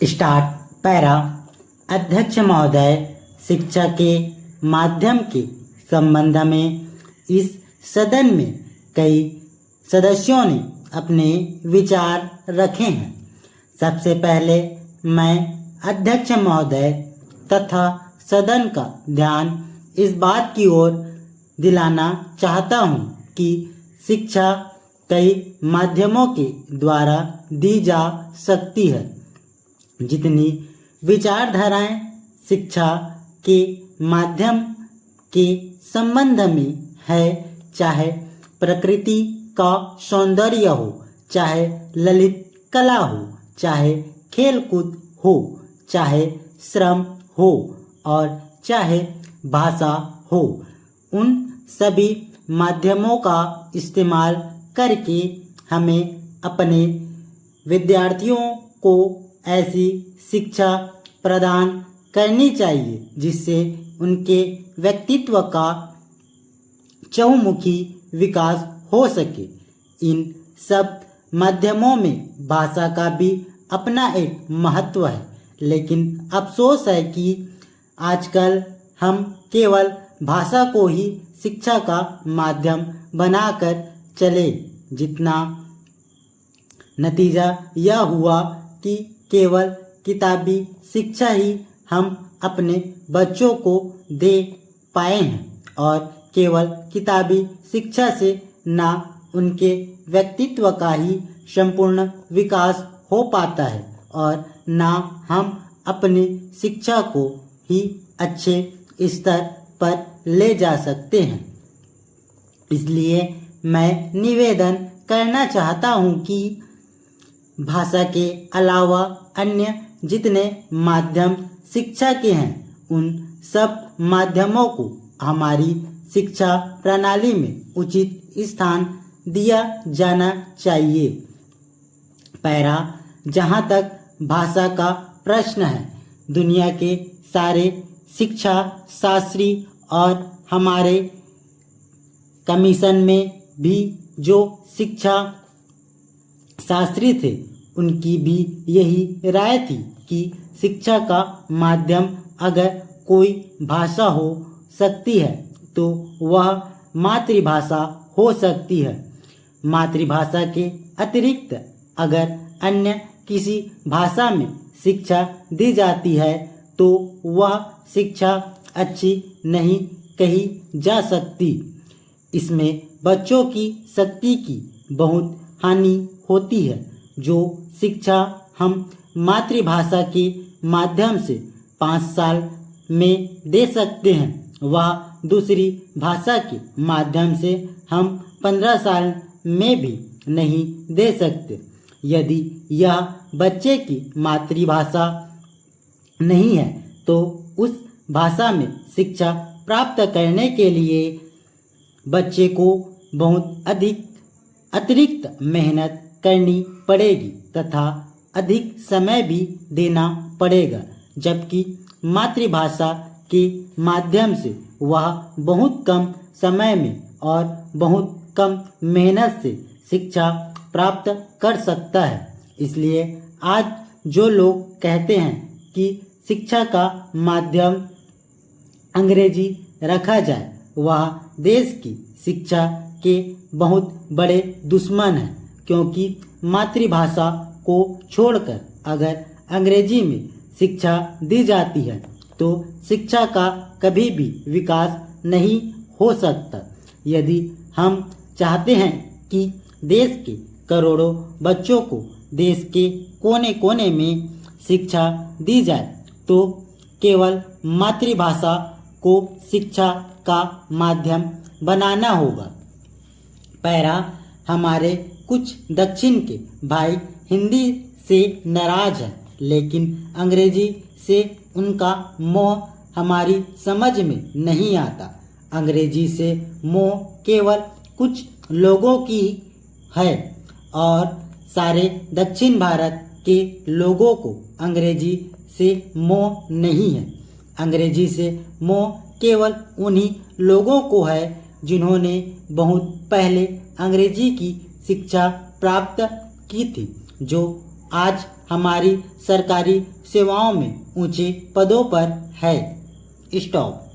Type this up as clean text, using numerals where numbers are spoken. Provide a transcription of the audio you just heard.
Start. Para. अध्यक्ष महोदय, शिक्षा के माध्यम के संबंध में इस सदन में कई सदस्यों ने अपने विचार रखे हैं। सबसे पहले मैं अध्यक्ष महोदय तथा सदन का ध्यान इस बात की ओर दिलाना चाहता हूँ कि शिक्षा कई माध्यमों के द्वारा दी जा सकती है। जितनी विचारधाराएं शिक्षा के माध्यम के संबंध में है, चाहे प्रकृति का सौंदर्य हो, चाहे ललित कला हो, चाहे खेलकूद हो, चाहे श्रम हो और चाहे भाषा हो, उन सभी माध्यमों का इस्तेमाल करके हमें अपने विद्यार्थियों को ऐसी शिक्षा प्रदान करनी चाहिए जिससे उनके व्यक्तित्व का चहुमुखी विकास हो सके। इन सब माध्यमों में भाषा का भी अपना एक महत्व है, लेकिन अफसोस है कि आजकल हम केवल भाषा को ही शिक्षा का माध्यम बनाकर चले, जितना नतीजा यह हुआ कि केवल किताबी शिक्षा ही हम अपने बच्चों को दे पाए हैं और केवल किताबी शिक्षा से ना उनके व्यक्तित्व का ही संपूर्ण विकास हो पाता है और ना हम अपनी शिक्षा को ही अच्छे स्तर पर ले जा सकते हैं। इसलिए मैं निवेदन करना चाहता हूँ कि भाषा के अलावा अन्य जितने माध्यम शिक्षा के हैं, उन सब माध्यमों को हमारी शिक्षा प्रणाली में उचित स्थान दिया जाना चाहिए। पैरा। जहाँ तक भाषा का प्रश्न है, दुनिया के सारे शिक्षा शास्त्री और हमारे कमीशन में भी जो शिक्षा शास्त्री थे, उनकी भी यही राय थी कि शिक्षा का माध्यम अगर कोई भाषा हो सकती है तो वह मातृभाषा हो सकती है। मातृभाषा के अतिरिक्त अगर अन्य किसी भाषा में शिक्षा दी जाती है तो वह शिक्षा अच्छी नहीं कही जा सकती। इसमें बच्चों की शक्ति की बहुत हानि होती है। जो शिक्षा हम मातृभाषा के माध्यम से 5 साल में दे सकते हैं, वह दूसरी भाषा के माध्यम से हम 15 साल में भी नहीं दे सकते। यदि यह बच्चे की मातृभाषा नहीं है तो उस भाषा में शिक्षा प्राप्त करने के लिए बच्चे को बहुत अधिक अतिरिक्त मेहनत करनी पड़ेगी तथा अधिक समय भी देना पड़ेगा, जबकि मातृभाषा के माध्यम से वह बहुत कम समय में और बहुत कम मेहनत से शिक्षा प्राप्त कर सकता है। इसलिए आज जो लोग कहते हैं कि शिक्षा का माध्यम अंग्रेजी रखा जाए, वह देश की शिक्षा के बहुत बड़े दुश्मन हैं, क्योंकि मातृभाषा को छोड़कर अगर अंग्रेजी में शिक्षा दी जाती है तो शिक्षा का कभी भी विकास नहीं हो सकता। यदि हम चाहते हैं कि देश के करोड़ों बच्चों को देश के कोने कोने में शिक्षा दी जाए तो केवल मातृभाषा को शिक्षा का माध्यम बनाना होगा। पैरा। हमारे कुछ दक्षिण के भाई हिंदी से नाराज हैं, लेकिन अंग्रेजी से उनका मोह हमारी समझ में नहीं आता। अंग्रेजी से मोह केवल कुछ लोगों की है और सारे दक्षिण भारत के लोगों को अंग्रेजी से मोह नहीं है। अंग्रेजी से मोह केवल उन्हीं लोगों को है जिन्होंने बहुत पहले अंग्रेजी की शिक्षा प्राप्त की थी, जो आज हमारी सरकारी सेवाओं में ऊंचे पदों पर है। स्टॉप।